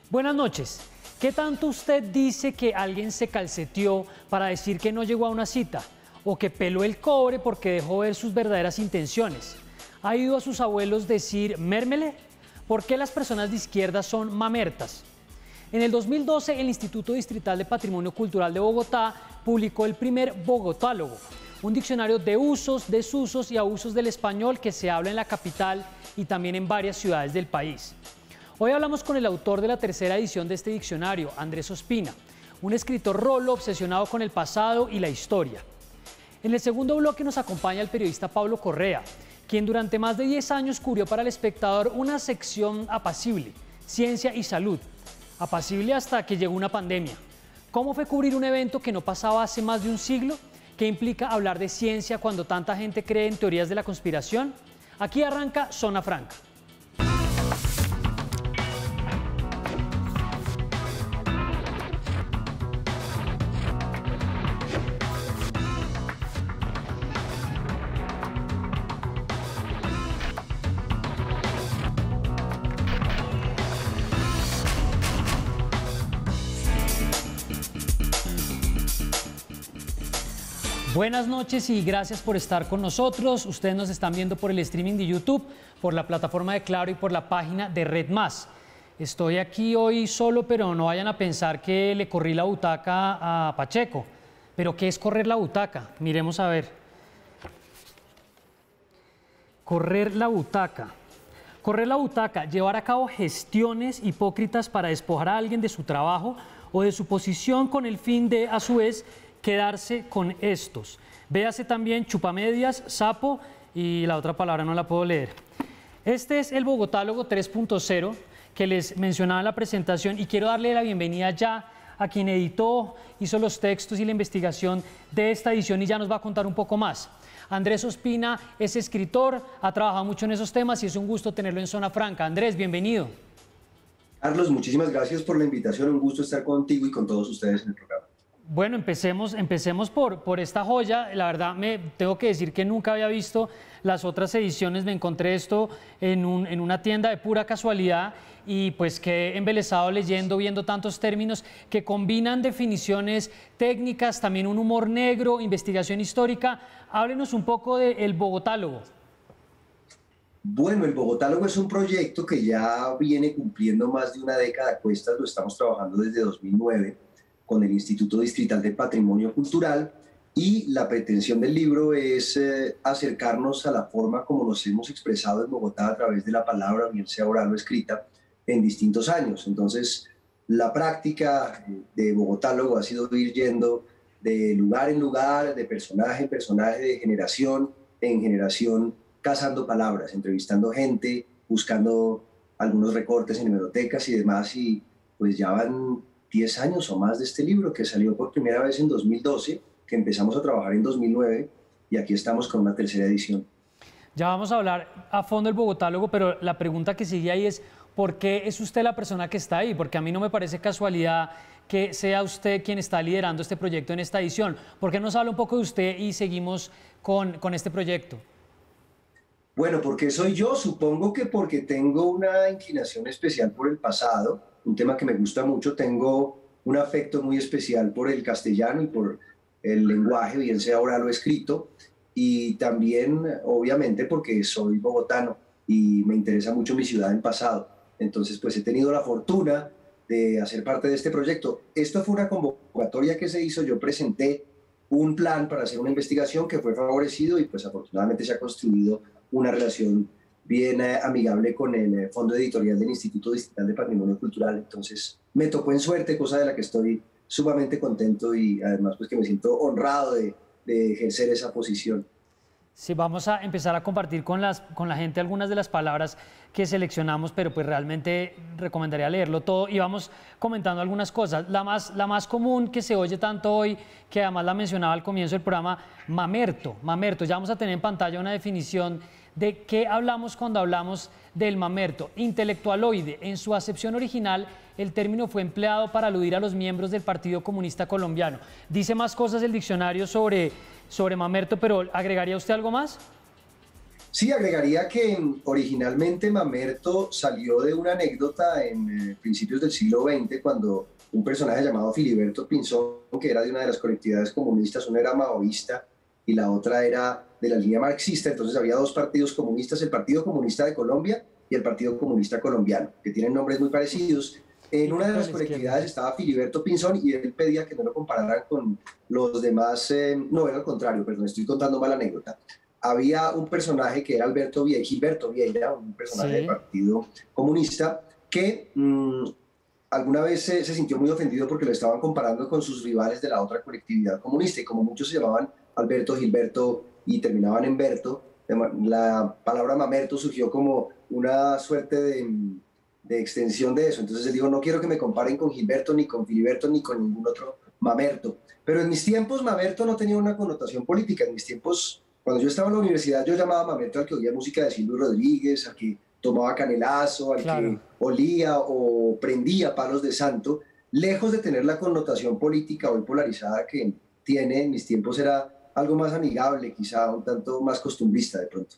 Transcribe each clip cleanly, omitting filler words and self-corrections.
Buenas noches. ¿Qué tanto usted dice que alguien se calceteó para decir que no llegó a una cita? ¿O que peló el cobre porque dejó ver sus verdaderas intenciones? ¿Ha ido a sus abuelos decir mérmele? ¿Por qué las personas de izquierda son mamertas? En el 2012, el Instituto Distrital de Patrimonio Cultural de Bogotá publicó el primer Bogotálogo, un diccionario de usos, desusos y abusos del español que se habla en la capital y también en varias ciudades del país. Hoy hablamos con el autor de la tercera edición de este diccionario, Andrés Ospina, un escritor rolo obsesionado con el pasado y la historia. En el segundo bloque nos acompaña el periodista Pablo Correa, quien durante más de 10 años cubrió para El Espectador una sección apacible, ciencia y salud, apacible hasta que llegó una pandemia. ¿Cómo fue cubrir un evento que no pasaba hace más de un siglo? ¿Qué implica hablar de ciencia cuando tanta gente cree en teorías de la conspiración? Aquí arranca Zona Franca. Buenas noches y gracias por estar con nosotros. Ustedes nos están viendo por el streaming de YouTube, por la plataforma de Claro y por la página de Red Más. Estoy aquí hoy solo, pero no vayan a pensar que le corrí la butaca a Pacheco. ¿Pero qué es correr la butaca? Miremos a ver. Correr la butaca. Correr la butaca, llevar a cabo gestiones hipócritas para despojar a alguien de su trabajo o de su posición con el fin de, a su vez, quedarse con estos. Véase también chupamedias, sapo y la otra palabra no la puedo leer. Este es el Bogotálogo 3.0 que les mencionaba en la presentación y quiero darle la bienvenida ya a quien editó, hizo los textos y la investigación de esta edición y ya nos va a contar un poco más. Andrés Ospina es escritor, ha trabajado mucho en esos temas y es un gusto tenerlo en Zona Franca. Andrés, bienvenido. Carlos, muchísimas gracias por la invitación, un gusto estar contigo y con todos ustedes en el programa. Bueno, empecemos por esta joya. La verdad, tengo que decir que nunca había visto las otras ediciones. Me encontré esto en una tienda de pura casualidad y pues quedé embelesado leyendo, viendo tantos términos que combinan definiciones técnicas, también un humor negro, investigación histórica. Háblenos un poco del Bogotálogo. Bueno, el Bogotálogo es un proyecto que ya viene cumpliendo más de una década a cuestas, lo estamos trabajando desde 2009. Con el Instituto Distrital de Patrimonio Cultural y la pretensión del libro es acercarnos a la forma como nos hemos expresado en Bogotá a través de la palabra, bien sea oral o escrita, en distintos años. Entonces, la práctica de Bogotálogo ha sido ir yendo de lugar en lugar, de personaje en personaje, de generación en generación, cazando palabras, entrevistando gente, buscando algunos recortes en hemerotecas y demás, y pues ya van 10 años o más de este libro que salió por primera vez en 2012, que empezamos a trabajar en 2009 y aquí estamos con una tercera edición. Ya vamos a hablar a fondo del Bogotálogo, pero la pregunta que sigue ahí es ¿por qué es usted la persona que está ahí? Porque a mí no me parece casualidad que sea usted quien está liderando este proyecto en esta edición. ¿Por qué nos habla un poco de usted y seguimos con este proyecto? Bueno, porque soy yo, supongo que porque tengo una inclinación especial por el pasado, un tema que me gusta mucho, tengo un afecto muy especial por el castellano y por el lenguaje, bien sea oral o escrito, y también, obviamente, porque soy bogotano y me interesa mucho mi ciudad en pasado. Entonces, pues he tenido la fortuna de hacer parte de este proyecto. Esto fue una convocatoria que se hizo, yo presenté un plan para hacer una investigación que fue favorecido y pues afortunadamente se ha construido una relación bien amigable con el fondo editorial del Instituto Distrital de Patrimonio Cultural. Entonces me tocó en suerte, cosa de la que estoy sumamente contento y además pues que me siento honrado de ejercer esa posición. Sí, vamos a empezar a compartir con la gente algunas de las palabras que seleccionamos, pero pues realmente recomendaría leerlo todo y vamos comentando algunas cosas. La más común que se oye tanto hoy, que además la mencionaba al comienzo del programa, mamerto. Ya vamos a tener en pantalla una definición de qué hablamos cuando hablamos del mamerto. Intelectualoide. En su acepción original, el término fue empleado para aludir a los miembros del Partido Comunista Colombiano. Dice más cosas el diccionario sobre mamerto, pero ¿agregaría usted algo más? Sí, agregaría que originalmente Mamerto salió de una anécdota en principios del siglo XX, cuando un personaje llamado Filiberto Pinzón, que era de una de las colectividades comunistas, una era maoísta y la otra era de la línea marxista. Entonces había dos partidos comunistas, el Partido Comunista de Colombia y el Partido Comunista Colombiano, que tienen nombres muy parecidos. En una de Típico de las la izquierda. colectividades estaba Filiberto Pinzón y él pedía que no lo compararan con los demás, no, era al contrario, perdón, estoy contando mal la anécdota. Había un personaje que era Gilberto Vieira, un personaje del Sí, Partido Comunista, que alguna vez se sintió muy ofendido porque lo estaban comparando con sus rivales de la otra colectividad comunista, y como muchos se llamaban Alberto, Gilberto y terminaban en Berto, la palabra mamerto surgió como una suerte de extensión de eso. Entonces él dijo, no quiero que me comparen con Gilberto, ni con Filiberto, ni con ningún otro mamerto. Pero en mis tiempos mamerto no tenía una connotación política. En mis tiempos, cuando yo estaba en la universidad, yo llamaba mamerto al que oía música de Silvio Rodríguez, al que tomaba canelazo, al claro. que olía o prendía palos de santo, lejos de tener la connotación política hoy polarizada que tiene. En mis tiempos era algo más amigable, quizá un tanto más costumbrista de pronto.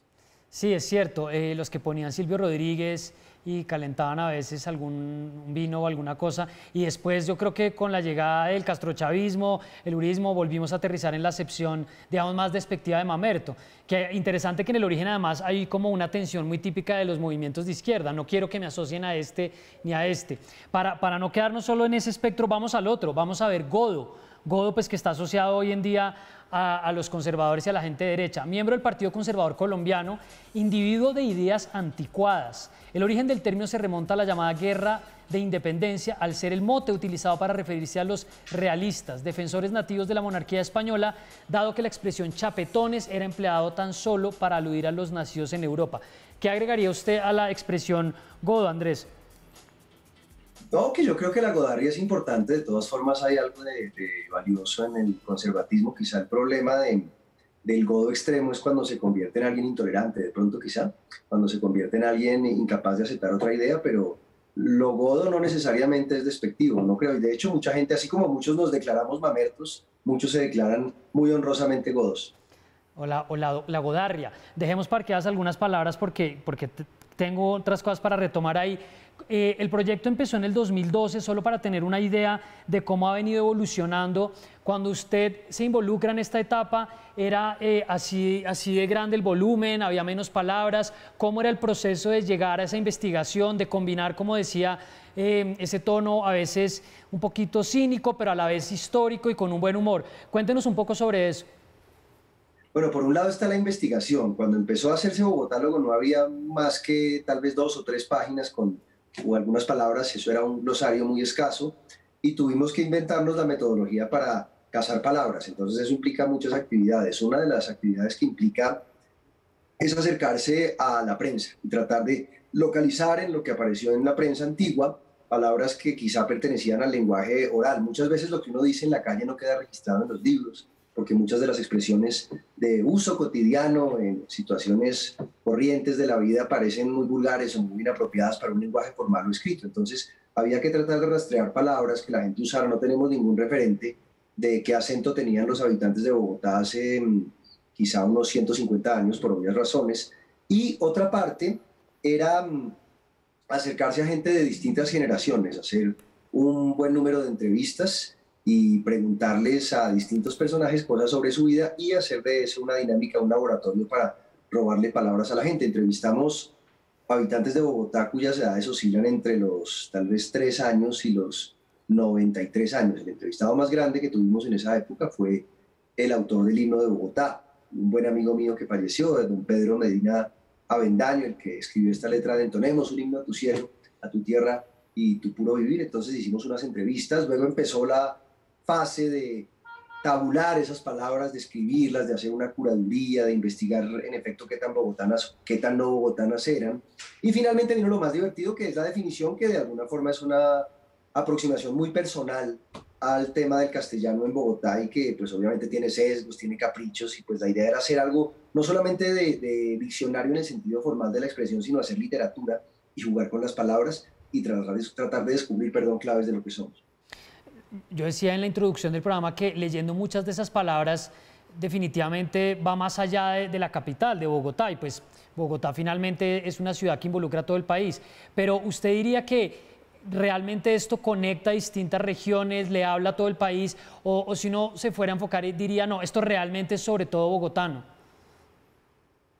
Sí, es cierto. Los que ponían Silvio Rodríguez y calentaban a veces algún vino o alguna cosa. Y después yo creo que con la llegada del castrochavismo, el urismo, volvimos a aterrizar en la acepción, digamos, más despectiva de Mamerto. Que interesante que en el origen además hay como una tensión muy típica de los movimientos de izquierda. No quiero que me asocien a este ni a este. Para no quedarnos solo en ese espectro, vamos al otro. Vamos a ver Godo. Godo, pues que está asociado hoy en día a los conservadores y a la gente de derecha, miembro del Partido Conservador Colombiano, individuo de ideas anticuadas. El origen del término se remonta a la llamada Guerra de Independencia, al ser el mote utilizado para referirse a los realistas, defensores nativos de la monarquía española, dado que la expresión chapetones era empleado tan solo para aludir a los nacidos en Europa. ¿Qué agregaría usted a la expresión Godo, Andrés? No, que yo creo que la godarria es importante. De todas formas, hay algo de valioso en el conservatismo. Quizá el problema del godo extremo es cuando se convierte en alguien intolerante, de pronto quizá, cuando se convierte en alguien incapaz de aceptar otra idea, pero lo godo no necesariamente es despectivo, no creo. Y de hecho, mucha gente, así como muchos nos declaramos mamertos, muchos se declaran muy honrosamente godos. La godarria. Dejemos parqueadas algunas palabras porque tengo otras cosas para retomar ahí. El proyecto empezó en el 2012, solo para tener una idea de cómo ha venido evolucionando. Cuando usted se involucra en esta etapa, ¿era así de grande el volumen? ¿Había menos palabras? ¿Cómo era el proceso de llegar a esa investigación, de combinar, como decía, ese tono a veces un poquito cínico, pero a la vez histórico y con un buen humor? Cuéntenos un poco sobre eso. Bueno, por un lado está la investigación. Cuando empezó a hacerse Bogotálogo no había más que tal vez 2 o 3 páginas o algunas palabras, eso era un glosario muy escaso, y tuvimos que inventarnos la metodología para cazar palabras. Entonces eso implica muchas actividades. Una de las actividades que implica es acercarse a la prensa y tratar de localizar en lo que apareció en la prensa antigua palabras que quizá pertenecían al lenguaje oral. Muchas veces lo que uno dice en la calle no queda registrado en los libros, porque muchas de las expresiones de uso cotidiano en situaciones corrientes de la vida parecen muy vulgares o muy inapropiadas para un lenguaje formal o escrito. Entonces había que tratar de rastrear palabras que la gente usara. No tenemos ningún referente de qué acento tenían los habitantes de Bogotá hace quizá unos 150 años, por obvias razones. Y otra parte era acercarse a gente de distintas generaciones, hacer un buen número de entrevistas y preguntarles a distintos personajes cosas sobre su vida y hacer de eso una dinámica, un laboratorio para robarle palabras a la gente. Entrevistamos habitantes de Bogotá cuyas edades oscilan entre los tal vez 3 años y los 93 años. El entrevistado más grande que tuvimos en esa época fue el autor del himno de Bogotá, un buen amigo mío que falleció, don Pedro Medina Avendaño, el que escribió esta letra de Entonemos un himno a tu cielo, a tu tierra y tu puro vivir. Entonces hicimos unas entrevistas, luego empezó la fase de tabular esas palabras, de escribirlas, de hacer una curaduría, de investigar en efecto qué tan bogotanas, qué tan no bogotanas eran. Y finalmente vino lo más divertido, que es la definición, que de alguna forma es una aproximación muy personal al tema del castellano en Bogotá y que pues obviamente tiene sesgos, tiene caprichos, y pues la idea era hacer algo no solamente de diccionario en el sentido formal de la expresión, sino hacer literatura y jugar con las palabras y tratar de descubrir, perdón, claves de lo que somos. Yo decía en la introducción del programa que leyendo muchas de esas palabras definitivamente va más allá de la capital, de Bogotá, y pues Bogotá finalmente es una ciudad que involucra a todo el país. Pero usted diría que realmente esto conecta a distintas regiones, le habla a todo el país, o si no se fuera a enfocar y diría, no, esto realmente es sobre todo bogotano.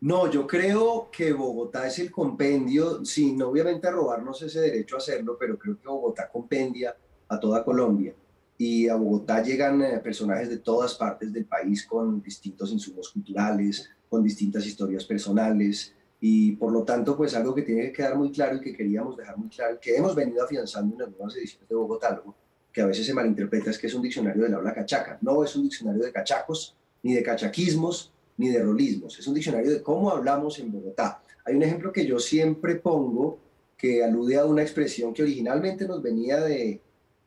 No, yo creo que Bogotá es el compendio, sin obviamente robarnos ese derecho a hacerlo, pero creo que Bogotá compendia a toda Colombia. Y a Bogotá llegan personajes de todas partes del país con distintos insumos culturales, con distintas historias personales. Y por lo tanto, pues algo que tiene que quedar muy claro y que queríamos dejar muy claro, que hemos venido afianzando en algunas ediciones de Bogotálogo, que a veces se malinterpreta, es que es un diccionario del habla cachaca. No es un diccionario de cachacos, ni de cachaquismos, ni de rolismos. Es un diccionario de cómo hablamos en Bogotá. Hay un ejemplo que yo siempre pongo que alude a una expresión que originalmente nos venía de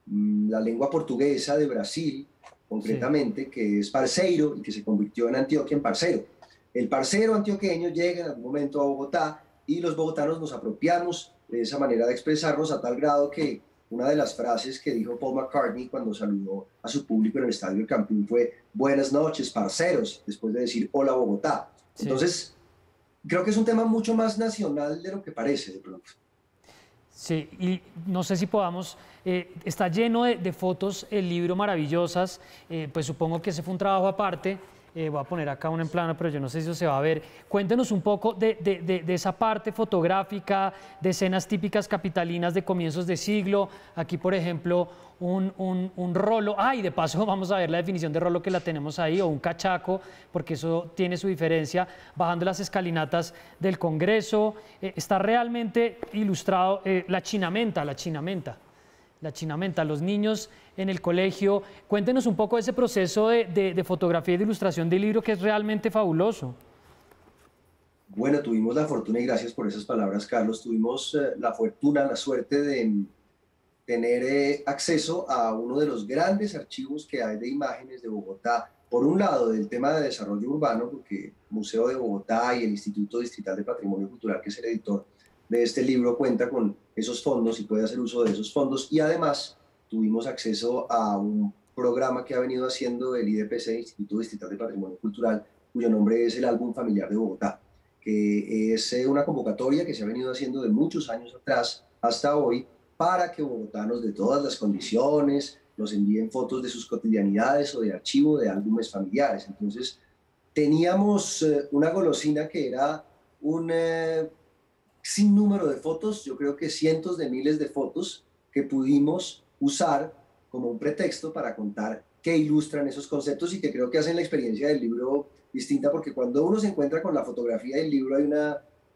la lengua portuguesa de Brasil, Sí. concretamente, que es parceiro y que se convirtió en Antioquia en parcero. El parcero antioqueño llega en algún momento a Bogotá y los bogotanos nos apropiamos de esa manera de expresarnos a tal grado que una de las frases que dijo Paul McCartney cuando saludó a su público en el Estadio del Campín fue buenas noches, parceros, después de decir hola Bogotá. Sí. Entonces, creo que es un tema mucho más nacional de lo que parece de pronto. Sí, y no sé si podamos, está lleno de fotos el libro maravillosas, pues supongo que ese fue un trabajo aparte, voy a poner acá una en plano, pero yo no sé si eso se va a ver. Cuéntenos un poco de esa parte fotográfica, de escenas típicas capitalinas de comienzos de siglo, aquí por ejemplo un rolo, y de paso vamos a ver la definición de rolo que la tenemos ahí, o un cachaco, porque eso tiene su diferencia, bajando las escalinatas del Congreso, está realmente ilustrado la chinamenta, los niños en el colegio. Cuéntenos un poco de ese proceso de fotografía y de ilustración del libro que es realmente fabuloso. Bueno, tuvimos la fortuna y gracias por esas palabras, Carlos. Tuvimos la fortuna, la suerte de tener acceso a uno de los grandes archivos que hay de imágenes de Bogotá. Por un lado, del tema de desarrollo urbano, porque el Museo de Bogotá y el Instituto Distrital de Patrimonio Cultural, que es el editor de este libro, cuenta con esos fondos y puede hacer uso de esos fondos. Y además tuvimos acceso a un programa que ha venido haciendo el IDPC, Instituto Distrital de Patrimonio Cultural, cuyo nombre es el Álbum Familiar de Bogotá, que es una convocatoria que se ha venido haciendo de muchos años atrás hasta hoy para que bogotanos de todas las condiciones nos envíen fotos de sus cotidianidades o de archivo de álbumes familiares. Entonces, teníamos una golosina que era un sinnúmero de fotos, yo creo que cientos de miles de fotos que pudimos usar como un pretexto para contar qué ilustran esos conceptos y que creo que hacen la experiencia del libro distinta, porque cuando uno se encuentra con la fotografía del libro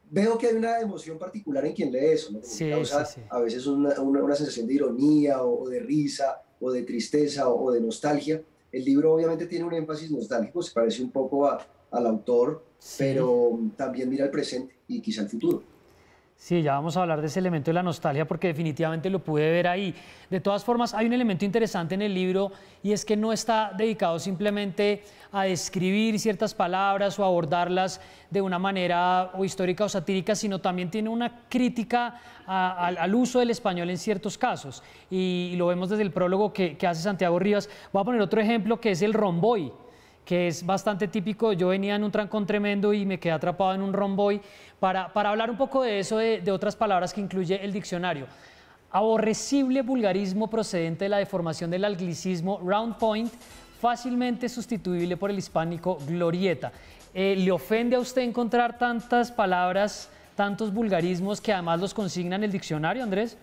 veo que hay una emoción particular en quien lee eso, ¿no? Como que Sí, sí, causa sí. a veces una sensación de ironía o de risa o de tristeza o de nostalgia. El libro obviamente tiene un énfasis nostálgico, se parece un poco al autor, Sí. pero también mira el presente y quizá el futuro. Sí, ya vamos a hablar de ese elemento de la nostalgia porque definitivamente lo pude ver ahí. De todas formas, hay un elemento interesante en el libro y es que no está dedicado simplemente a describir ciertas palabras o abordarlas de una manera o histórica o satírica, sino también tiene una crítica al uso del español en ciertos casos. Y lo vemos desde el prólogo que hace Santiago Rivas. Voy a poner otro ejemplo que es el romboy, que es bastante típico. Yo venía en un trancón tremendo y me quedé atrapado en un romboy para hablar un poco de eso, de otras palabras que incluye el diccionario. Aborrecible vulgarismo procedente de la deformación del anglicismo round point, fácilmente sustituible por el hispánico glorieta. ¿Le ofende a usted encontrar tantas palabras, tantos vulgarismos que además los consigna en el diccionario, Andrés?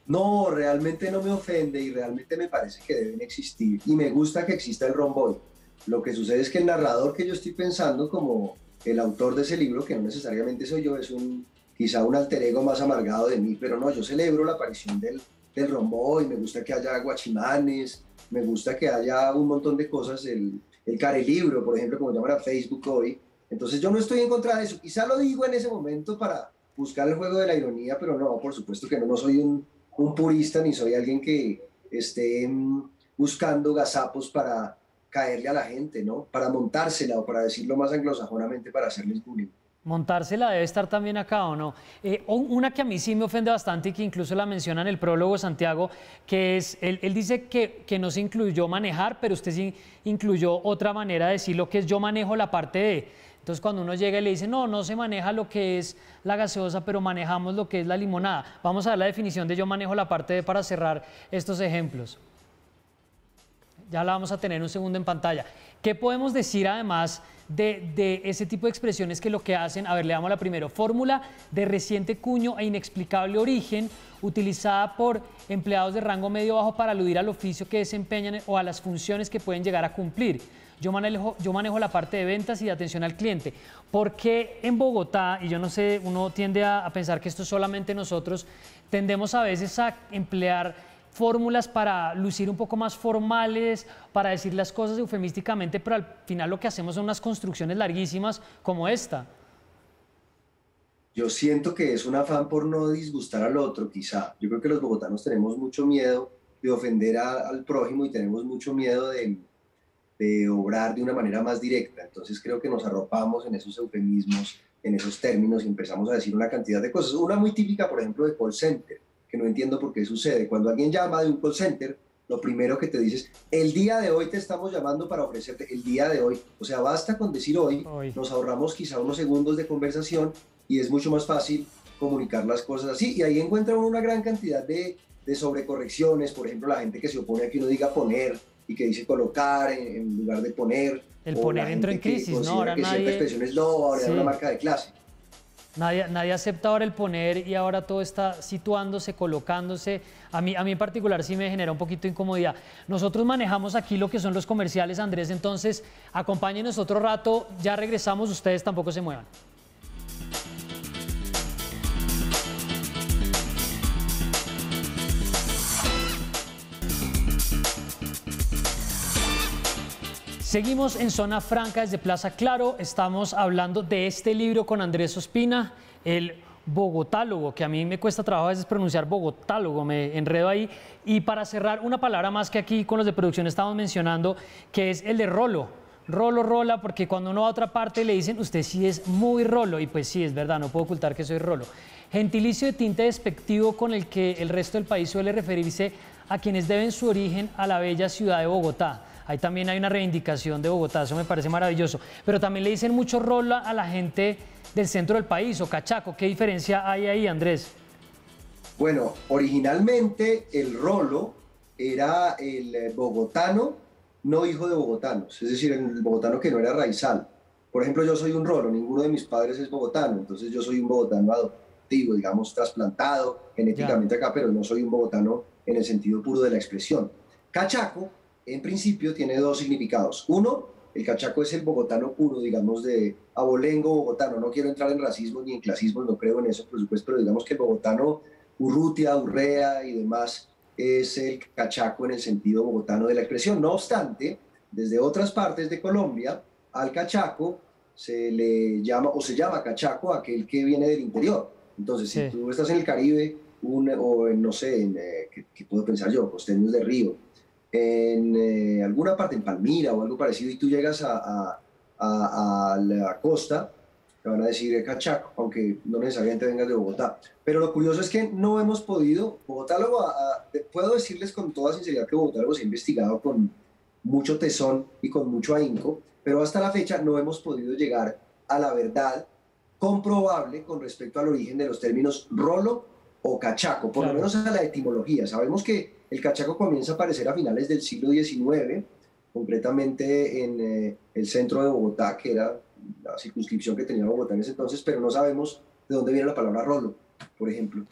No, realmente no me ofende y realmente me parece que deben existir. Y me gusta que exista el romboy. Lo que sucede es que el narrador que yo estoy pensando como el autor de ese libro, que no necesariamente soy yo, es quizá un alter ego más amargado de mí, pero no, yo celebro la aparición del romboy, me gusta que haya guachimanes, me gusta que haya un montón de cosas, el carelibro, por ejemplo, como llaman a Facebook hoy. Entonces yo no estoy en contra de eso. Quizá lo digo en ese momento para buscar el juego de la ironía, pero no, por supuesto que no, no soy un purista ni soy alguien que esté buscando gazapos para caerle a la gente, ¿no? Para montársela o para decirlo más anglosajonamente, para hacerles bullying. Montársela debe estar también acá, ¿o no? Una que a mí sí me ofende bastante y que incluso la menciona en el prólogo Santiago, que es, él dice que no se incluyó manejar, pero usted sí incluyó otra manera de decir lo que es yo manejo la parte de. Entonces cuando uno llega y le dice, no, no se maneja lo que es la gaseosa, pero manejamos lo que es la limonada. Vamos a ver la definición de yo manejo la parte de para cerrar estos ejemplos. Ya la vamos a tener un segundo en pantalla. ¿Qué podemos decir además de ese tipo de expresiones que lo que hacen? A ver, leamos la primero. Fórmula de reciente cuño e inexplicable origen, utilizada por empleados de rango medio-bajo para aludir al oficio que desempeñan o a las funciones que pueden llegar a cumplir. Yo manejo la parte de ventas y de atención al cliente. ¿Por qué en Bogotá, y yo no sé, uno tiende a pensar que esto es solamente nosotros, tendemos a veces a emplear fórmulas para lucir un poco más formales, para decir las cosas eufemísticamente, pero al final lo que hacemos son unas construcciones larguísimas como esta? Yo siento que es un afán por no disgustar al otro, quizá. Yo creo que los bogotanos tenemos mucho miedo de ofender al prójimo y tenemos mucho miedo de obrar de una manera más directa. Entonces creo que nos arropamos en esos eufemismos, en esos términos y empezamos a decir una cantidad de cosas. Una muy típica, por ejemplo, de call center, que no entiendo por qué sucede. Cuando alguien llama de un call center, lo primero que te dices, el día de hoy te estamos llamando para ofrecerte, el día de hoy. O sea, basta con decir hoy, nos ahorramos quizá unos segundos de conversación y es mucho más fácil comunicar las cosas así. Y ahí encuentra uno una gran cantidad de sobrecorrecciones, por ejemplo, la gente que se opone a que uno diga poner y que dice colocar en lugar de poner. El poner entró en crisis, ¿no? Ahora que cierta expresión es no, ahora es una marca de clase. Nadie acepta ahora el poner y ahora todo está situándose, colocándose. A mí en particular sí me genera un poquito de incomodidad. Nosotros manejamos aquí lo que son los comerciales, Andrés, entonces acompáñenos otro rato, ya regresamos, ustedes tampoco se muevan. Seguimos en Zona Franca desde Plaza Claro, estamos hablando de este libro con Andrés Ospina, el bogotálogo, que a mí me cuesta trabajo a veces pronunciar bogotálogo, me enredo ahí. Y para cerrar, una palabra más que aquí con los de producción estamos mencionando, que es el de rolo. Rolo, rola, porque cuando uno va a otra parte le dicen, usted sí es muy rolo, y pues sí, es verdad, no puedo ocultar que soy rolo. Gentilicio de tinte despectivo con el que el resto del país suele referirse a quienes deben su origen a la bella ciudad de Bogotá. Ahí también hay una reivindicación de Bogotá, eso me parece maravilloso. Pero también le dicen mucho rola a la gente del centro del país o cachaco. ¿Qué diferencia hay ahí, Andrés? Bueno, originalmente el rolo era el bogotano, no hijo de bogotanos, es decir, el bogotano que no era raizal. Por ejemplo, yo soy un rolo, ninguno de mis padres es bogotano, entonces yo soy un bogotano adoptivo, digamos, trasplantado genéticamente acá, pero no soy un bogotano en el sentido puro de la expresión. Cachaco, en principio, tiene dos significados. Uno, el cachaco es el bogotano puro, digamos, de abolengo bogotano. No quiero entrar en racismo ni en clasismo, no creo en eso, por supuesto, pero digamos que el bogotano urrutia, urrea y demás es el cachaco en el sentido bogotano de la expresión. No obstante, desde otras partes de Colombia, al cachaco se le llama, o se llama cachaco, aquel que viene del interior. Entonces, si tú estás en el Caribe, o en, no sé, ¿qué puedo pensar yo? Costeños de Río, en alguna parte, en Palmira o algo parecido, y tú llegas a la costa, te van a decir cachaco, aunque no necesariamente vengas de Bogotá. Pero lo curioso es que no hemos podido, Bogotálogo, puedo decirles con toda sinceridad que Bogotálogo se ha investigado con mucho tesón y con mucho ahínco, pero hasta la fecha no hemos podido llegar a la verdad comprobable con respecto al origen de los términos rolo o cachaco, por lo menos a la etimología. Sabemos que el cachaco comienza a aparecer a finales del siglo XIX, concretamente en el centro de Bogotá, que era la circunscripción que tenía Bogotá en ese entonces, pero no sabemos de dónde viene la palabra rolo, por ejemplo.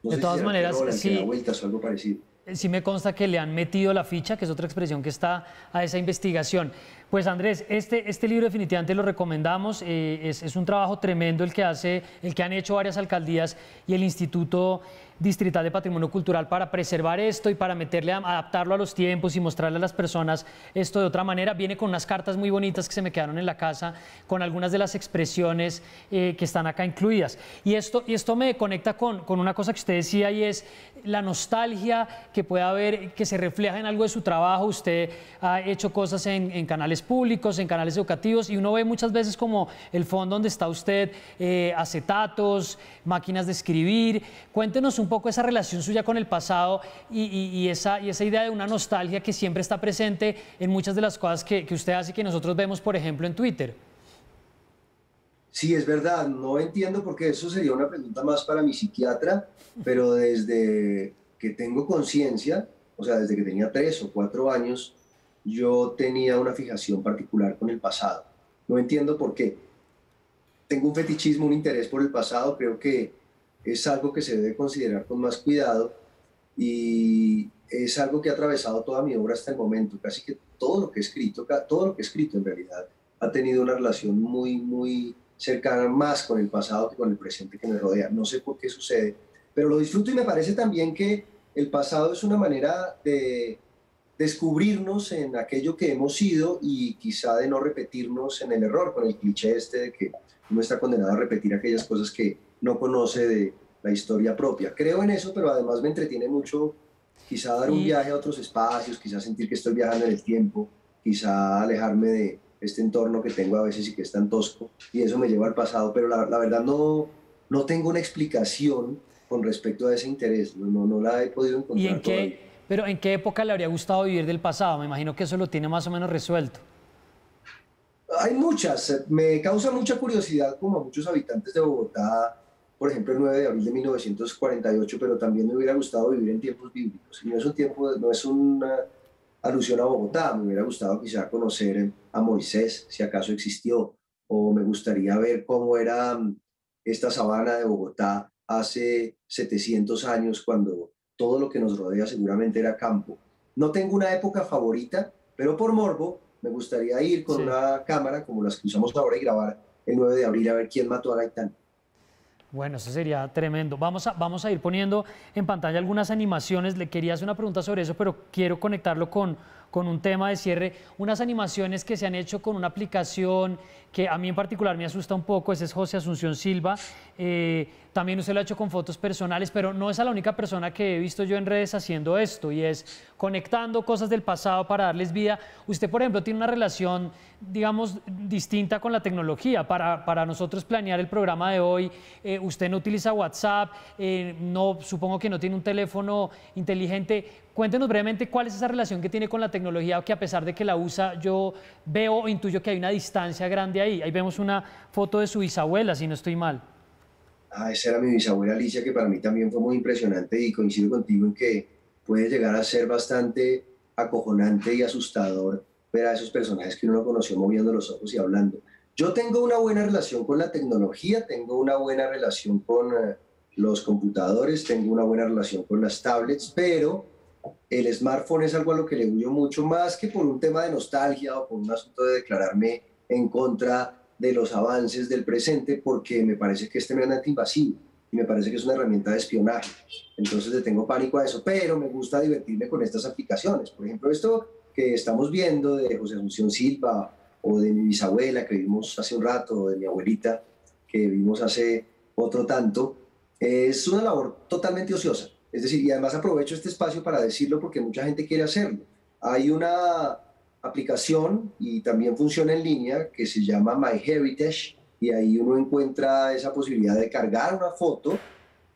No de todas maneras, sí, da vueltas o algo parecido. Sí me consta que le han metido la ficha, que es otra expresión que está a esa investigación. Pues Andrés, este libro definitivamente lo recomendamos, es un trabajo tremendo el que han hecho varias alcaldías y el Instituto Distrital de Patrimonio Cultural para preservar esto y para adaptarlo a los tiempos y mostrarle a las personas esto de otra manera. Viene con unas cartas muy bonitas que se me quedaron en la casa, con algunas de las expresiones que están acá incluidas. Y esto me conecta con una cosa que usted decía, y es la nostalgia que puede haber, que se refleja en algo de su trabajo. Usted ha hecho cosas en canales públicos, en canales educativos, y uno ve muchas veces como el fondo donde está usted, acetatos, máquinas de escribir. Cuéntenos un poco esa relación suya con el pasado y esa idea de una nostalgia que siempre está presente en muchas de las cosas que usted hace y que nosotros vemos, por ejemplo, en Twitter. Sí, es verdad, no entiendo porque eso sería una pregunta más para mi psiquiatra, pero desde que tengo conciencia, o sea, desde que tenía 3 o 4 años, yo tenía una fijación particular con el pasado. No entiendo por qué. Tengo un fetichismo, un interés por el pasado, creo que es algo que se debe considerar con más cuidado y es algo que ha atravesado toda mi obra hasta el momento. Casi que todo lo que he escrito, en realidad, ha tenido una relación muy cercana más con el pasado que con el presente que me rodea. No sé por qué sucede, pero lo disfruto y me parece también que el pasado es una manera de descubrirnos en aquello que hemos sido y quizá de no repetirnos en el error, con el cliché este de que uno está condenado a repetir aquellas cosas que no conoce de la historia propia. Creo en eso, pero además me entretiene mucho quizá dar un viaje a otros espacios, quizá sentir que estoy viajando en el tiempo, quizá alejarme de este entorno que tengo a veces y que es tan tosco, y eso me lleva al pasado, pero la verdad no tengo una explicación con respecto a ese interés, no la he podido encontrar. ¿Y en qué, pero en qué época le habría gustado vivir del pasado? Me imagino que eso lo tiene más o menos resuelto. Hay muchas, me causa mucha curiosidad, como a muchos habitantes de Bogotá, por ejemplo, el 9 de abril de 1948, pero también me hubiera gustado vivir en tiempos bíblicos. Y no es una alusión a Bogotá, me hubiera gustado quizá conocer a Moisés, si acaso existió, o me gustaría ver cómo era esta sabana de Bogotá hace 700 años, cuando todo lo que nos rodea seguramente era campo. No tengo una época favorita, pero por morbo me gustaría ir con una cámara como las que usamos ahora y grabar el 9 de abril a ver quién mató a Gaitán. Bueno, eso sería tremendo. Vamos a ir poniendo en pantalla algunas animaciones. Le quería hacer una pregunta sobre eso, pero quiero conectarlo con un tema de cierre. Unas animaciones que se han hecho con una aplicación que a mí en particular me asusta un poco. Ese es José Asunción Silva. También usted lo ha hecho con fotos personales, pero no es la única persona que he visto yo en redes haciendo esto, y es conectando cosas del pasado para darles vida. Usted, por ejemplo, tiene una relación, digamos, distinta con la tecnología. Para nosotros planear el programa de hoy, usted no utiliza WhatsApp, supongo que no tiene un teléfono inteligente. Cuéntenos brevemente cuál es esa relación que tiene con la tecnología, que a pesar de que la usa, yo veo o intuyo que hay una distancia grande ahí. Ahí vemos una foto de su bisabuela, si no estoy mal. Esa era mi bisabuela Alicia, que para mí también fue muy impresionante, y coincido contigo en que puede llegar a ser bastante acojonante y asustador ver a esos personajes que uno no conoció moviendo los ojos y hablando. Yo tengo una buena relación con la tecnología, tengo una buena relación con los computadores, tengo una buena relación con las tablets, pero el smartphone es algo a lo que le huyo mucho, más que por un tema de nostalgia o por un asunto de declararme en contra de los avances del presente, porque me parece que es tremendamente invasivo y me parece que es una herramienta de espionaje. Entonces le tengo pánico a eso, pero me gusta divertirme con estas aplicaciones. Por ejemplo, esto que estamos viendo de José Asunción Silva, o de mi bisabuela que vimos hace un rato, o de mi abuelita que vimos hace otro tanto, es una labor totalmente ociosa. Es decir, y además aprovecho este espacio para decirlo porque mucha gente quiere hacerlo. Hay una aplicación y también funciona en línea que se llama MyHeritage, y ahí uno encuentra esa posibilidad de cargar una foto,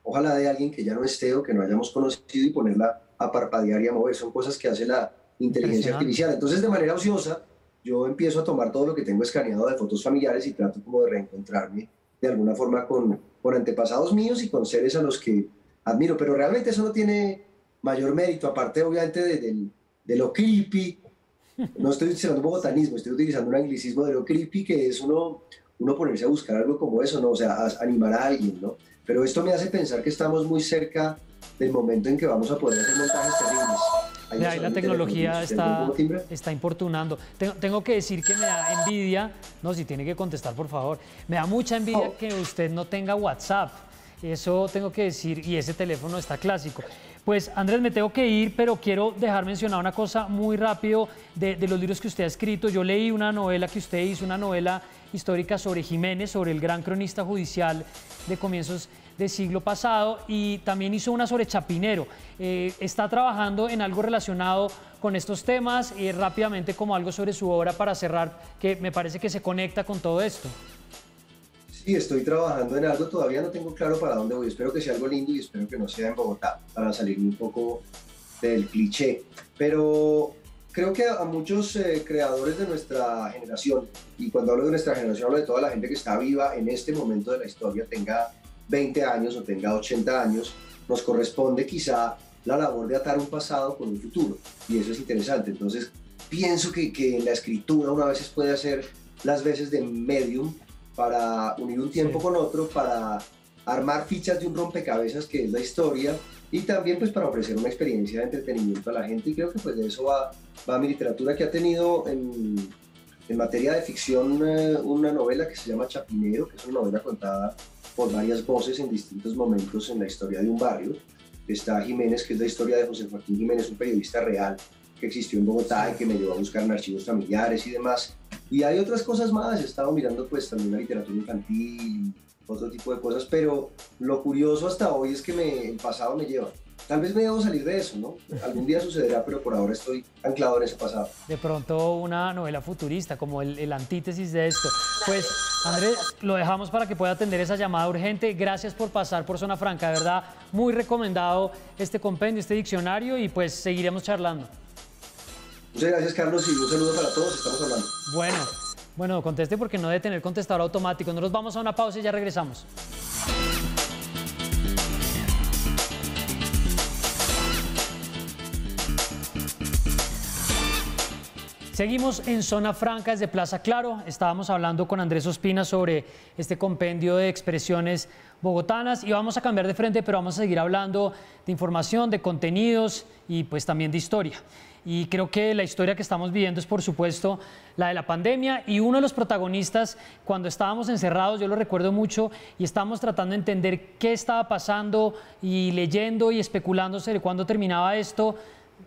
ojalá de alguien que ya no esté o que no hayamos conocido, y ponerla a parpadear y a mover. Son cosas que hace la inteligencia artificial. Entonces, de manera ociosa, yo empiezo a tomar todo lo que tengo escaneado de fotos familiares y trato como de reencontrarme de alguna forma con antepasados míos y con seres a los que admiro, pero realmente eso no tiene mayor mérito, aparte obviamente de lo creepy. No estoy utilizando bogotanismo, estoy utilizando un anglicismo de lo creepy, que es uno ponerse a buscar algo como eso, ¿no? O sea, animar a alguien, ¿no? Pero esto me hace pensar que estamos muy cerca del momento en que vamos a poder hacer montajes terribles. Ahí la tecnología está importunando. Tengo que decir que me da envidia, no, si tiene que contestar, por favor, me da mucha envidia que usted no tenga WhatsApp. Eso tengo que decir, y ese teléfono está clásico. Pues Andrés, me tengo que ir, pero quiero dejar mencionar una cosa muy rápido de los libros que usted ha escrito. Yo leí una novela que usted hizo, una novela histórica sobre Jiménez, sobre el gran cronista judicial de comienzos del siglo pasado, y también hizo una sobre Chapinero. ¿Está trabajando en algo relacionado con estos temas? Rápidamente, como algo sobre su obra para cerrar, que me parece que se conecta con todo esto. Sí, estoy trabajando en algo, todavía no tengo claro para dónde voy. Espero que sea algo lindo y espero que no sea en Bogotá, para salir un poco del cliché. Pero creo que a muchos creadores de nuestra generación, y cuando hablo de nuestra generación hablo de toda la gente que está viva en este momento de la historia, tenga 20 años o tenga 80 años, nos corresponde quizá la labor de atar un pasado con un futuro, y eso es interesante. Entonces pienso que en la escritura una veces puede hacer las veces de medium para unir un tiempo con otro, para armar fichas de un rompecabezas que es la historia, y también pues para ofrecer una experiencia de entretenimiento a la gente, y creo que pues de eso va mi literatura, que ha tenido en materia de ficción una novela que se llama Chapinero, que es una novela contada por varias voces en distintos momentos en la historia de un barrio. Está Jiménez, que es la historia de José Joaquín Jiménez, un periodista real que existió en Bogotá y que me llevó a buscar en archivos familiares y demás. Y hay otras cosas más, he estado mirando pues también la literatura infantil, otro tipo de cosas, pero lo curioso hasta hoy es que el pasado me lleva. Tal vez me debo salir de eso, ¿no? Algún día sucederá, pero por ahora estoy anclado en ese pasado. De pronto una novela futurista, como el antítesis de esto. Pues, Andrés, lo dejamos para que pueda atender esa llamada urgente. Gracias por pasar por Zona Franca, de verdad, muy recomendado este compendio, este diccionario, y pues seguiremos charlando. Muchas gracias, Carlos, y un saludo para todos, estamos hablando. Bueno, conteste porque no debe tener contestador automático. Nosotros vamos a una pausa y ya regresamos. Seguimos en Zona Franca desde Plaza Claro. Estábamos hablando con Andrés Ospina sobre este compendio de expresiones bogotanas, y vamos a cambiar de frente, pero vamos a seguir hablando de información, de contenidos y pues también de historia. Y creo que la historia que estamos viviendo es, por supuesto, la de la pandemia, y uno de los protagonistas, cuando estábamos encerrados, yo lo recuerdo mucho, y estábamos tratando de entender qué estaba pasando y leyendo y especulando sobre cuándo terminaba esto,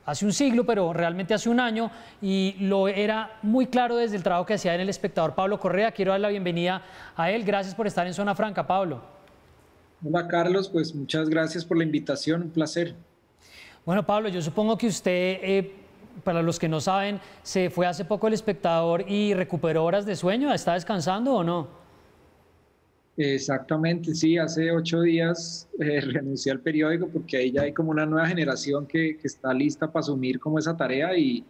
hace un siglo, pero realmente hace un año, y lo era muy claro desde el trabajo que hacía en El Espectador Pablo Correa. Quiero dar la bienvenida a él. Gracias por estar en Zona Franca, Pablo. Hola, Carlos, pues muchas gracias por la invitación, un placer. Bueno, Pablo, yo supongo que usted, para los que no saben, se fue hace poco El Espectador y recuperó horas de sueño. ¿Está descansando o no? Exactamente, sí, hace 8 días renuncié al periódico porque ahí ya hay como una nueva generación que está lista para asumir como esa tarea, y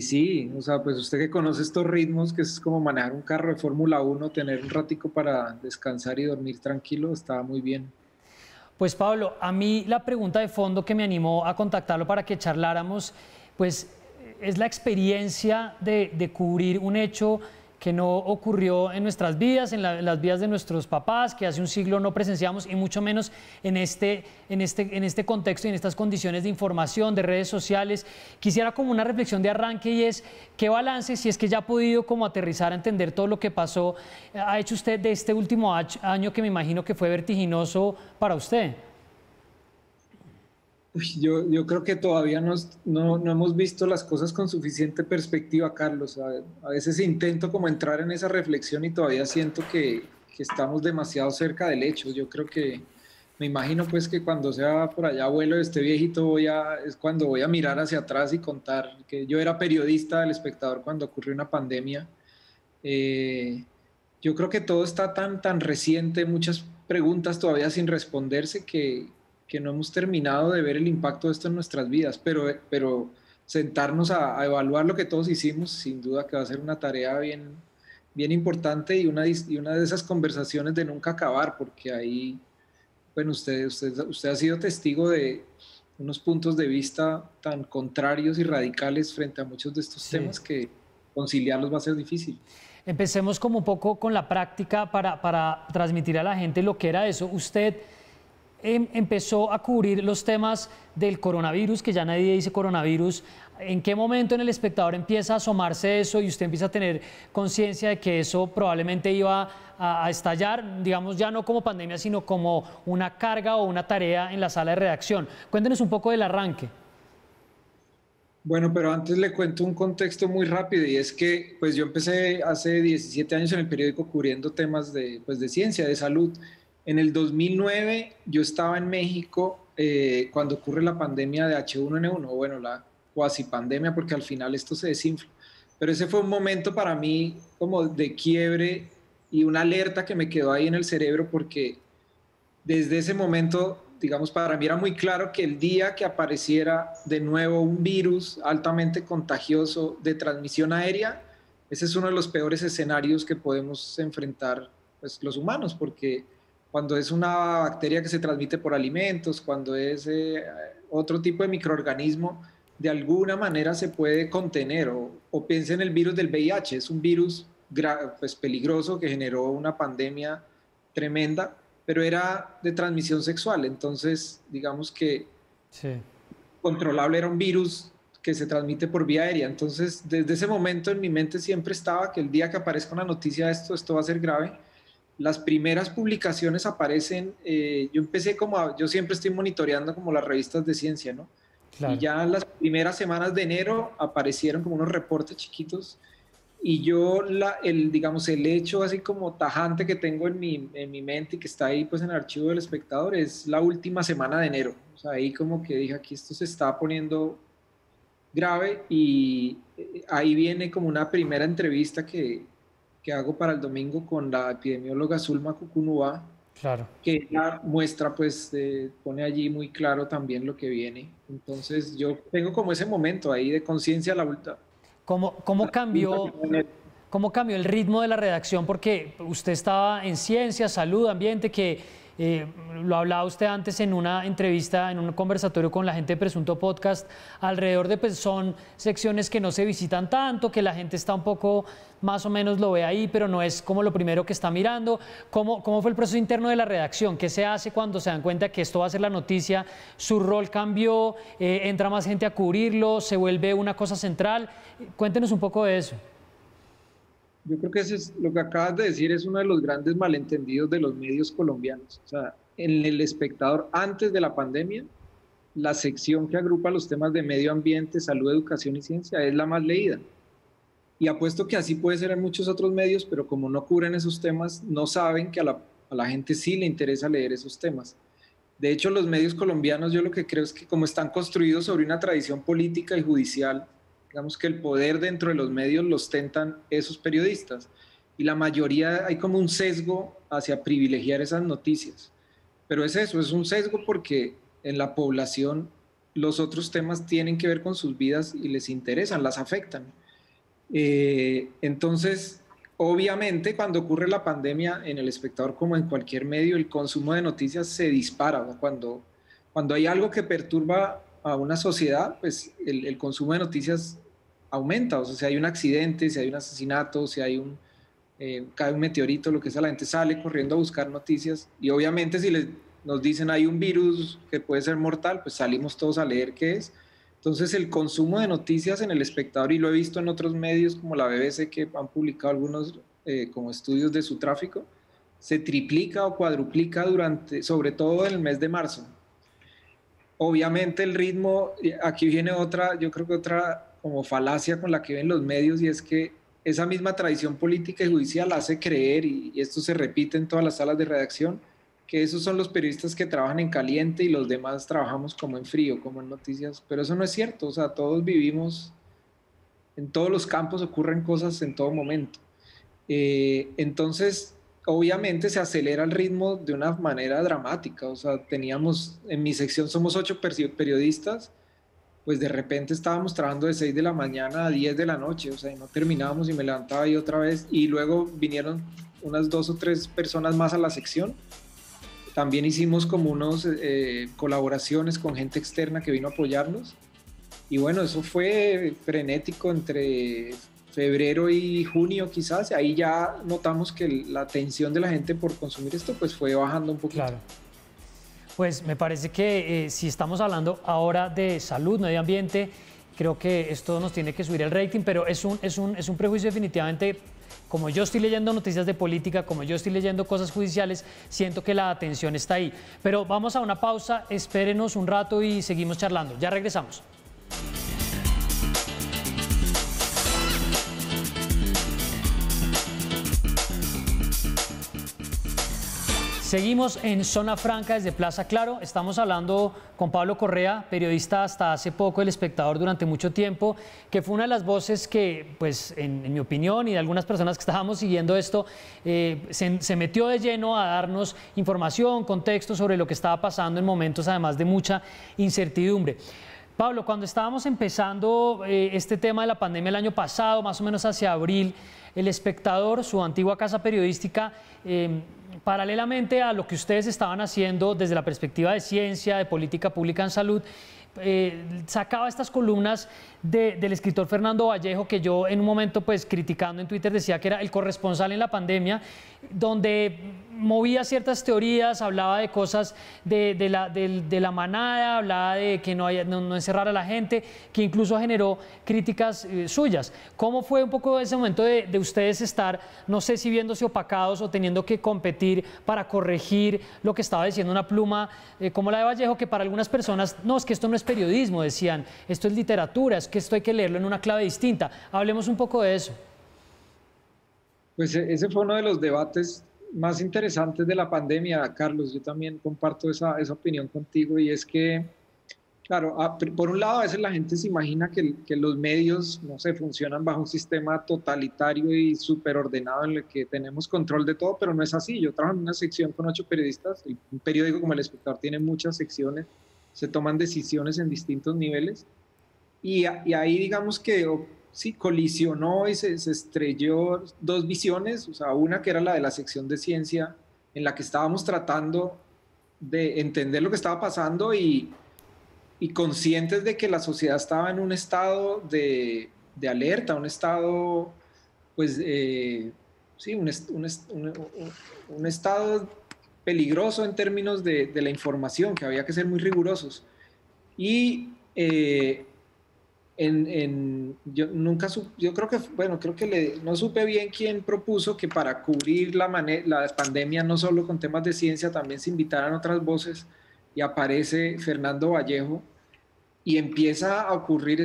sí, o sea, pues usted que conoce estos ritmos, que es como manejar un carro de Fórmula 1, tener un ratico para descansar y dormir tranquilo, está muy bien. Pues Pablo, a mí la pregunta de fondo que me animó a contactarlo para que charláramos, pues es la experiencia de cubrir un hecho que no ocurrió en nuestras vidas, en las vidas de nuestros papás, que hace un siglo no presenciamos, y mucho menos en este contexto y en estas condiciones de información, de redes sociales. Quisiera como una reflexión de arranque, y es, ¿qué balance, si es que ya ha podido como aterrizar a entender todo lo que pasó, ha hecho usted de este último año, que me imagino que fue vertiginoso para usted? Yo creo que todavía no hemos visto las cosas con suficiente perspectiva, Carlos. A veces intento como entrar en esa reflexión y todavía siento que estamos demasiado cerca del hecho. Yo creo que, me imagino pues que cuando sea por allá abuelo de este viejito, es cuando voy a mirar hacia atrás y contar que yo era periodista del Espectador cuando ocurrió una pandemia. Yo creo que todo está tan reciente, muchas preguntas todavía sin responderse, que no hemos terminado de ver el impacto de esto en nuestras vidas, pero sentarnos a evaluar lo que todos hicimos, sin duda que va a ser una tarea bien importante, y una de esas conversaciones de nunca acabar, porque ahí, bueno, usted ha sido testigo de unos puntos de vista tan contrarios y radicales frente a muchos de estos temas, que conciliarlos va a ser difícil. Empecemos como un poco con la práctica para transmitir a la gente lo que era eso. Usted empezó a cubrir los temas del coronavirus, que ya nadie dice coronavirus. ¿En qué momento en El Espectador empieza a asomarse eso y usted empieza a tener conciencia de que eso probablemente iba a estallar, digamos, ya no como pandemia, sino como una carga o una tarea en la sala de redacción? Cuéntenos un poco del arranque. Bueno, pero antes le cuento un contexto muy rápido, y es que pues yo empecé hace 17 años en el periódico cubriendo temas de, pues, de ciencia, de salud. En el 2009 yo estaba en México cuando ocurre la pandemia de H1N1, bueno, la cuasi pandemia, porque al final esto se desinfla. Pero ese fue un momento para mí como de quiebre y una alerta que me quedó ahí en el cerebro, porque desde ese momento, digamos, para mí era muy claro que el día que apareciera de nuevo un virus altamente contagioso de transmisión aérea, ese es uno de los peores escenarios que podemos enfrentar, pues, los humanos, porque cuando es una bacteria que se transmite por alimentos, cuando es otro tipo de microorganismo, de alguna manera se puede contener. O piense en el virus del VIH, es un virus pues, peligroso que generó una pandemia tremenda, pero era de transmisión sexual, entonces digamos que sí, controlable, era un virus que se transmite por vía aérea. Entonces desde ese momento en mi mente siempre estaba que el día que aparezca una noticia de esto va a ser grave. Las primeras publicaciones aparecen, yo empecé yo siempre estoy monitoreando como las revistas de ciencia, ¿no? Claro. Y ya en las primeras semanas de enero aparecieron como unos reportes chiquitos, y yo, digamos, el hecho así como tajante que tengo en mi mente y que está ahí pues en el archivo del Espectador es la última semana de enero. O sea, ahí como que dije, aquí esto se está poniendo grave, y ahí viene como una primera entrevista que hago para el domingo con la epidemióloga Zulma Cucunúa, claro, que ella muestra, pues, pone allí muy claro también lo que viene. Entonces yo tengo como ese momento ahí de conciencia a la vuelta. ¿Cómo cambió el ritmo de la redacción? Porque usted estaba en ciencia, salud, ambiente, que lo hablaba usted antes en una entrevista, en un conversatorio con la gente de Presunto Podcast, alrededor de, pues, son secciones que no se visitan tanto, que la gente está un poco, más o menos lo ve ahí, pero no es como lo primero que está mirando. ¿Cómo fue el proceso interno de la redacción? ¿Qué se hace cuando se dan cuenta que esto va a ser la noticia? ¿Su rol cambió? ¿Entra más gente a cubrirlo? ¿Se vuelve una cosa central? Cuéntenos un poco de eso. Yo creo que lo que acabas de decir es uno de los grandes malentendidos de los medios colombianos. O sea, en El Espectador, antes de la pandemia, la sección que agrupa los temas de medio ambiente, salud, educación y ciencia es la más leída. Y apuesto que así puede ser en muchos otros medios, pero como no cubren esos temas, no saben que a la gente sí le interesa leer esos temas. De hecho, los medios colombianos, yo lo que creo es que como están construidos sobre una tradición política y judicial, digamos que el poder dentro de los medios lo ostentan esos periodistas, y la mayoría hay como un sesgo hacia privilegiar esas noticias. Pero es eso, es un sesgo porque en la población los otros temas tienen que ver con sus vidas y les interesan, las afectan. Entonces, obviamente, cuando ocurre la pandemia, en El Espectador como en cualquier medio, el consumo de noticias se dispara, ¿no? Cuando hay algo que perturba a una sociedad, pues el consumo de noticias aumenta. O sea, si hay un accidente, si hay un asesinato, si hay cae un meteorito, lo que sea, la gente sale corriendo a buscar noticias, y obviamente si nos dicen hay un virus que puede ser mortal, pues salimos todos a leer qué es. Entonces el consumo de noticias en El Espectador, y lo he visto en otros medios como la BBC, que han publicado algunos como estudios de su tráfico, se triplica o cuadruplica sobre todo en el mes de marzo. Obviamente el ritmo, aquí viene yo creo que otra como falacia con la que ven los medios, y es que esa misma tradición política y judicial hace creer, y esto se repite en todas las salas de redacción, que esos son los periodistas que trabajan en caliente y los demás trabajamos como en frío, como en noticias, pero eso no es cierto. O sea, todos vivimos, en todos los campos ocurren cosas en todo momento. Entonces, obviamente se acelera el ritmo de una manera dramática. O sea, en mi sección somos 8 periodistas, pues de repente estábamos trabajando de 6 de la mañana a 10 de la noche, o sea, y no terminábamos, y me levantaba ahí otra vez, y luego vinieron unas 2 o 3 personas más a la sección. También hicimos como unos colaboraciones con gente externa que vino a apoyarnos, y bueno, eso fue frenético entre febrero y junio quizás. Ahí ya notamos que la atención de la gente por consumir esto pues fue bajando un poquito. Claro. Pues me parece que si estamos hablando ahora de salud, medio ambiente, creo que esto nos tiene que subir el rating, pero es un prejuicio definitivamente. Como yo estoy leyendo noticias de política, como yo estoy leyendo cosas judiciales, siento que la atención está ahí. Pero vamos a una pausa, espérenos un rato y seguimos charlando. Ya regresamos. Seguimos en Zona Franca desde Plaza Claro. Estamos hablando con Pablo Correa, periodista hasta hace poco, El Espectador durante mucho tiempo, que fue una de las voces que, pues, en mi opinión y de algunas personas que estábamos siguiendo esto, se metió de lleno a darnos información, contexto sobre lo que estaba pasando en momentos, además de mucha incertidumbre. Pablo, cuando estábamos empezando este tema de la pandemia el año pasado, más o menos hacia abril, El Espectador, su antigua casa periodística, paralelamente a lo que ustedes estaban haciendo desde la perspectiva de ciencia, de política pública en salud, sacaba estas columnas del escritor Fernando Vallejo, que yo en un momento, pues, criticando en Twitter, decía que era el corresponsal en la pandemia, donde movía ciertas teorías, hablaba de cosas de la manada, hablaba de que no encerrar a la gente, que incluso generó críticas suyas. ¿Cómo fue un poco ese momento de ustedes estar, no sé si viéndose opacados o teniendo que competir para corregir lo que estaba diciendo una pluma como la de Vallejo, que para algunas personas, no, es que esto no es periodismo, decían, esto es literatura, es que esto hay que leerlo en una clave distinta? Hablemos un poco de eso. Pues ese fue uno de los debates más interesantes de la pandemia, Carlos. Yo también comparto esa opinión contigo, y es que, claro, por un lado, a veces la gente se imagina que los medios, no sé, funcionan bajo un sistema totalitario y súper ordenado en el que tenemos control de todo, pero no es así. Yo trabajo en una sección con 8 periodistas, un periódico como El Espectador tiene muchas secciones, se toman decisiones en distintos niveles, y ahí digamos que sí, colisionó y se estrelló dos visiones, o sea, una que era la de la sección de ciencia, en la que estábamos tratando de entender lo que estaba pasando y conscientes de que la sociedad estaba en un estado de alerta, un estado, pues, sí, un estado peligroso en términos de la información, que había que ser muy rigurosos. Y yo creo que, bueno, no supe bien quién propuso que para cubrir la pandemia, no solo con temas de ciencia, también se invitaran otras voces, y aparece Fernando Vallejo, y empieza a ocurrir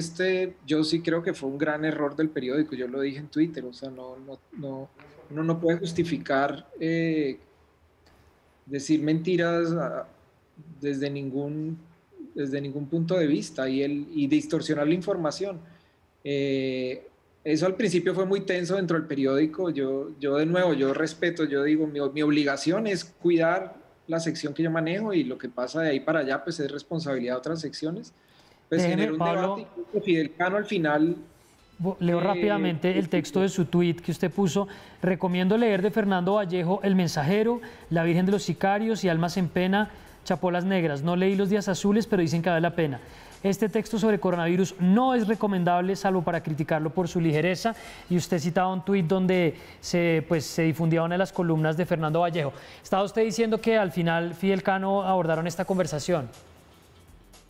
yo sí creo que fue un gran error del periódico, yo lo dije en Twitter, o sea, uno no puede justificar decir mentiras desde ningún punto de vista, y distorsionar la información. Eso al principio fue muy tenso dentro del periódico. Yo de nuevo, yo respeto, yo digo, mi obligación es cuidar la sección que yo manejo, y lo que pasa de ahí para allá, pues, es responsabilidad de otras secciones. Pues generó un debate, y Fidel Cano al final... Leo rápidamente el texto de su tuit que usted puso. Recomiendo leer de Fernando Vallejo El Mensajero, La Virgen de los Sicarios y Almas en Pena, Chapolas Negras. No leí Los Días Azules, pero dicen que vale la pena. Este texto sobre coronavirus no es recomendable, salvo para criticarlo por su ligereza. Y usted citaba un tuit donde se difundía una de las columnas de Fernando Vallejo. Estaba usted diciendo que al final Fidel Cano abordaron esta conversación.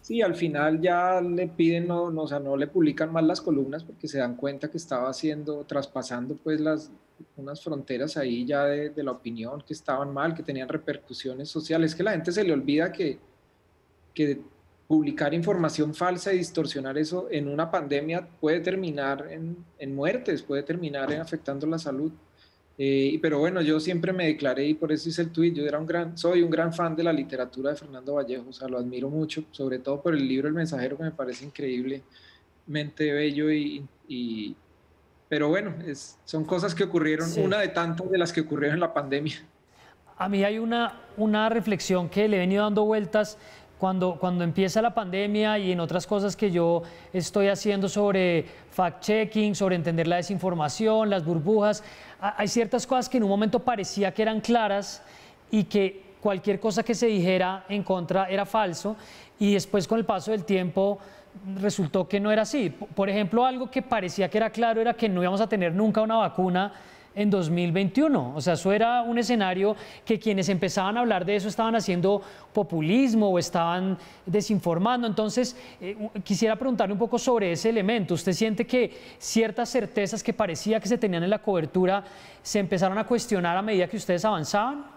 Sí, al final ya le piden, o sea, no le publican más las columnas, porque se dan cuenta que estaba traspasando, pues, unas fronteras ahí ya de la opinión, que estaban mal, que tenían repercusiones sociales. Es que la gente se le olvida que publicar información falsa y distorsionar eso en una pandemia puede terminar en muertes, puede terminar afectando la salud. Pero bueno, yo siempre me declaré, y por eso hice el tuit, soy un gran fan de la literatura de Fernando Vallejo, o sea, lo admiro mucho, sobre todo por el libro El Mensajero, que me parece increíblemente bello, pero bueno, son cosas que ocurrieron, sí. Una de tantas de las que ocurrieron en la pandemia. A mí hay una reflexión que le he venido dando vueltas cuando empieza la pandemia, y en otras cosas que yo estoy haciendo sobre fact-checking, sobre entender la desinformación, las burbujas. Hay ciertas cosas que en un momento parecía que eran claras y que cualquier cosa que se dijera en contra era falso, y después, con el paso del tiempo, resultó que no era así. Por ejemplo, algo que parecía que era claro era que no íbamos a tener nunca una vacuna en 2021. O sea, eso era un escenario que quienes empezaban a hablar de eso estaban haciendo populismo o estaban desinformando. Entonces, quisiera preguntarle un poco sobre ese elemento. ¿Usted siente que ciertas certezas que parecía que se tenían en la cobertura se empezaron a cuestionar a medida que ustedes avanzaban?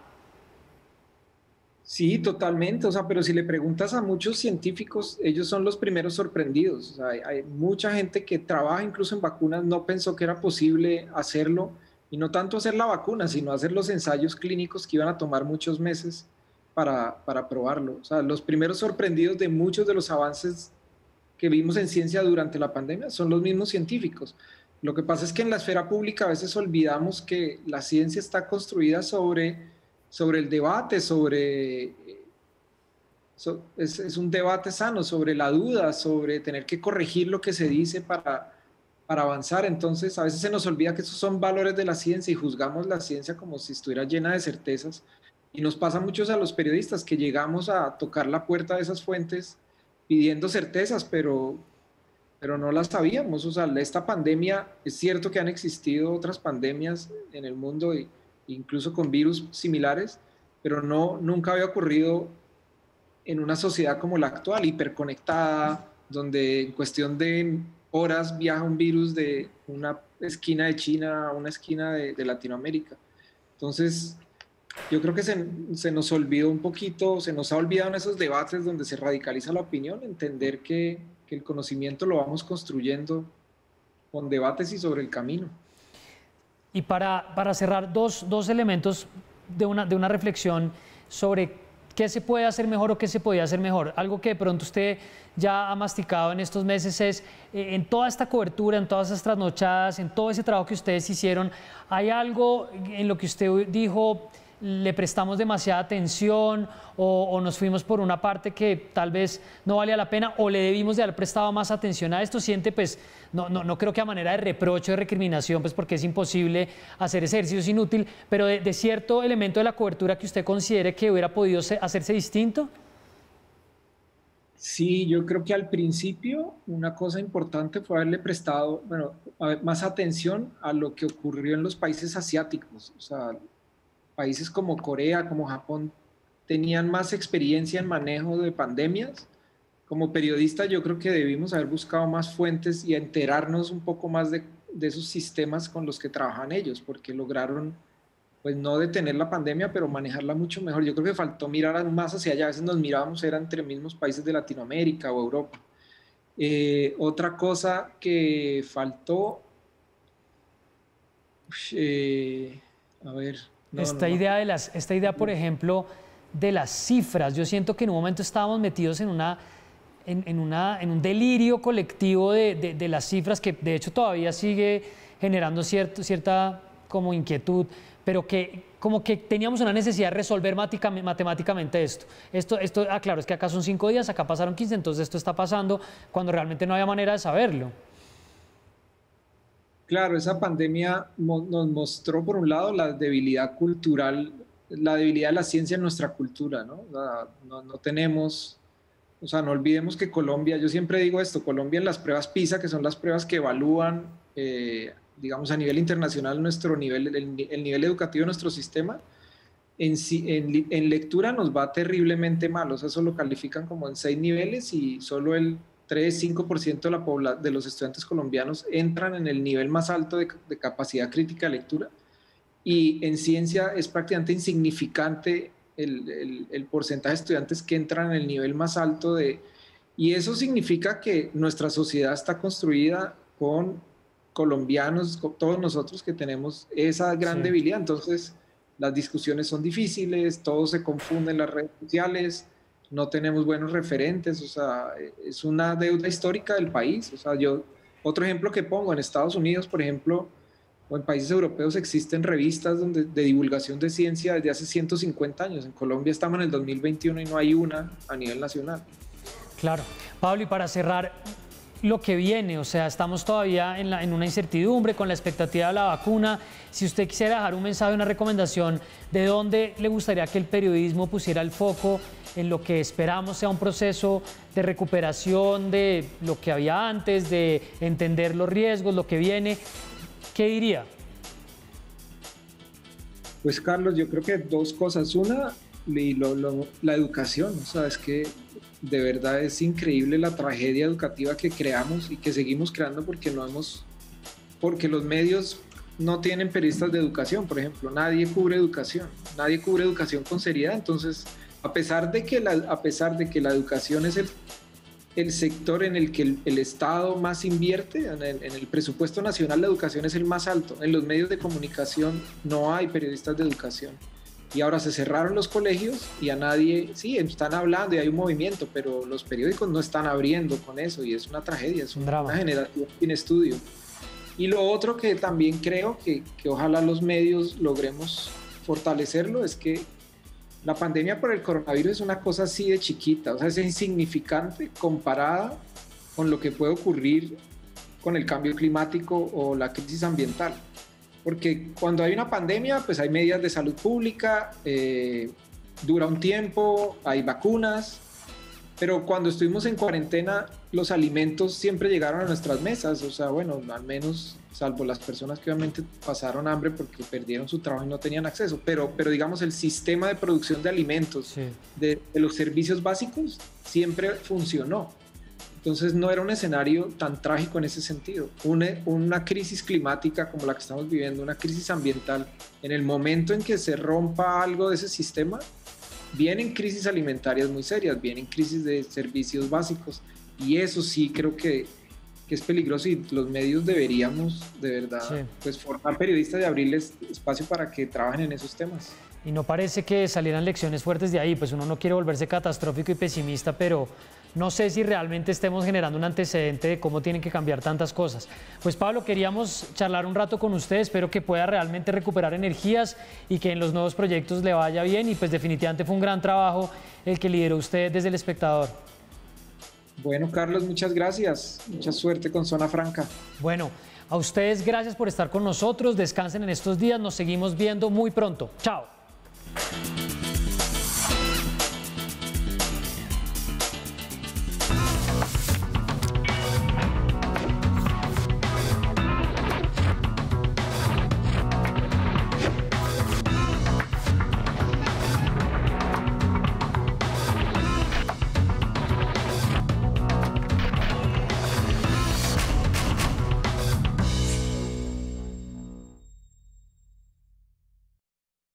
Sí, totalmente. O sea, pero si le preguntas a muchos científicos, ellos son los primeros sorprendidos. O sea, hay mucha gente que trabaja incluso en vacunas, no pensó que era posible hacerlo, y no tanto hacer la vacuna, sino hacer los ensayos clínicos que iban a tomar muchos meses para probarlo. O sea, los primeros sorprendidos de muchos de los avances que vimos en ciencia durante la pandemia son los mismos científicos. Lo que pasa es que en la esfera pública a veces olvidamos que la ciencia está construida sobre el debate, es un debate sano, sobre la duda, sobre tener que corregir lo que se dice para avanzar. Entonces, a veces se nos olvida que esos son valores de la ciencia y juzgamos la ciencia como si estuviera llena de certezas. Y nos pasa muchos a los periodistas que llegamos a tocar la puerta de esas fuentes pidiendo certezas, pero no las sabíamos. O sea, esta pandemia, es cierto que han existido otras pandemias en el mundo, incluso con virus similares, pero nunca había ocurrido en una sociedad como la actual, hiperconectada, donde en cuestión de horas viaja un virus de una esquina de China a una esquina de Latinoamérica. Entonces, yo creo que se nos olvidó un poquito, se nos ha olvidado en esos debates donde se radicaliza la opinión, entender que el conocimiento lo vamos construyendo con debates y sobre el camino. Y para cerrar, dos elementos de una reflexión sobre qué se puede hacer mejor o qué se podía hacer mejor. Algo que de pronto usted ya ha masticado en estos meses es, en toda esta cobertura, en todas esas trasnochadas, en todo ese trabajo que ustedes hicieron, ¿hay algo en lo que usted dijo, le prestamos demasiada atención o nos fuimos por una parte que tal vez no valía la pena o le debimos de haber prestado más atención a esto? Siente, pues, no creo que a manera de reproche o de recriminación, pues porque es imposible hacer ese ejercicio, es inútil, pero de cierto elemento de la cobertura que usted considere que hubiera podido hacerse distinto. Sí, yo creo que al principio una cosa importante fue haberle prestado, más atención a lo que ocurrió en los países asiáticos. O sea, países como Corea, como Japón, tenían más experiencia en manejo de pandemias. Como periodista, yo creo que debimos haber buscado más fuentes y enterarnos un poco más de esos sistemas con los que trabajan ellos, porque lograron, pues, no detener la pandemia, pero manejarla mucho mejor. Yo creo que faltó mirar más hacia allá. A veces nos mirábamos, era entre mismos países de Latinoamérica o Europa. Otra cosa que faltó, a ver... Esta idea, por ejemplo, de las cifras. Yo siento que en un momento estábamos metidos en un delirio colectivo de las cifras, que de hecho todavía sigue generando cierta como inquietud, pero que como que teníamos una necesidad de resolver matemáticamente esto. Claro, es que acá son 5 días, acá pasaron 15, entonces esto está pasando cuando realmente no había manera de saberlo. Claro, esa pandemia nos mostró, por un lado, la debilidad cultural, la debilidad de la ciencia en nuestra cultura, ¿no? No tenemos, o sea, no olvidemos que Colombia, yo siempre digo esto, Colombia en las pruebas PISA, que son las pruebas que evalúan, digamos, a nivel internacional nuestro nivel, el nivel educativo de nuestro sistema, en lectura nos va terriblemente mal. O sea, eso lo califican como en 6 niveles y solo el 3-5% de los estudiantes colombianos entran en el nivel más alto de capacidad crítica de lectura, y en ciencia es prácticamente insignificante el porcentaje de estudiantes que entran en el nivel más alto y eso significa que nuestra sociedad está construida con colombianos, con todos nosotros que tenemos esa gran debilidad. Entonces las discusiones son difíciles, todos se confunden en las redes sociales, no tenemos buenos referentes. O sea, es una deuda histórica del país. O sea, otro ejemplo que pongo, en Estados Unidos, por ejemplo, o en países europeos existen revistas de divulgación de ciencia desde hace 150 años. En Colombia estamos en el 2021 y no hay una a nivel nacional. Claro. Pablo, y para cerrar, lo que viene, o sea, estamos todavía en una incertidumbre con la expectativa de la vacuna. Si usted quisiera dejar un mensaje, una recomendación, ¿de dónde le gustaría que el periodismo pusiera el foco en lo que esperamos sea un proceso de recuperación de lo que había antes, de entender los riesgos, lo que viene? ¿Qué diría? Pues Carlos, yo creo que dos cosas. Una, la educación, o sea, es que de verdad es increíble la tragedia educativa que creamos y que seguimos creando porque los medios no tienen periodistas de educación, por ejemplo, nadie cubre educación con seriedad. Entonces, a pesar de que la educación es el sector en el que el Estado más invierte, en el presupuesto nacional la educación es el más alto, en los medios de comunicación no hay periodistas de educación. Y ahora se cerraron los colegios y a nadie, sí, están hablando y hay un movimiento, pero los periódicos no están abriendo con eso y es una tragedia, es una generación sin estudio. Y lo otro que también creo que ojalá los medios logremos fortalecerlo es que la pandemia por el coronavirus es una cosa así de chiquita, o sea, es insignificante comparada con lo que puede ocurrir con el cambio climático o la crisis ambiental. Porque cuando hay una pandemia, pues hay medidas de salud pública, dura un tiempo, hay vacunas, pero cuando estuvimos en cuarentena, los alimentos siempre llegaron a nuestras mesas, o sea, bueno, al menos salvo las personas que obviamente pasaron hambre porque perdieron su trabajo y no tenían acceso, pero digamos el sistema de producción de alimentos, sí, de los servicios básicos, siempre funcionó. Entonces no era un escenario tan trágico en ese sentido. Una crisis climática como la que estamos viviendo, una crisis ambiental, en el momento en que se rompa algo de ese sistema, vienen crisis alimentarias muy serias, vienen crisis de servicios básicos, y eso sí creo que es peligroso, y los medios deberíamos de verdad, sí, pues formar periodistas y abrirles espacio para que trabajen en esos temas. Y no parece que salieran lecciones fuertes de ahí, pues uno no quiere volverse catastrófico y pesimista, pero no sé si realmente estemos generando un antecedente de cómo tienen que cambiar tantas cosas. Pues Pablo, queríamos charlar un rato con usted, espero que pueda realmente recuperar energías y que en los nuevos proyectos le vaya bien, y pues definitivamente fue un gran trabajo el que lideró usted desde El Espectador. Bueno, Carlos, muchas gracias, mucha suerte con Zona Franca. Bueno, a ustedes gracias por estar con nosotros, descansen en estos días, nos seguimos viendo muy pronto. Chao.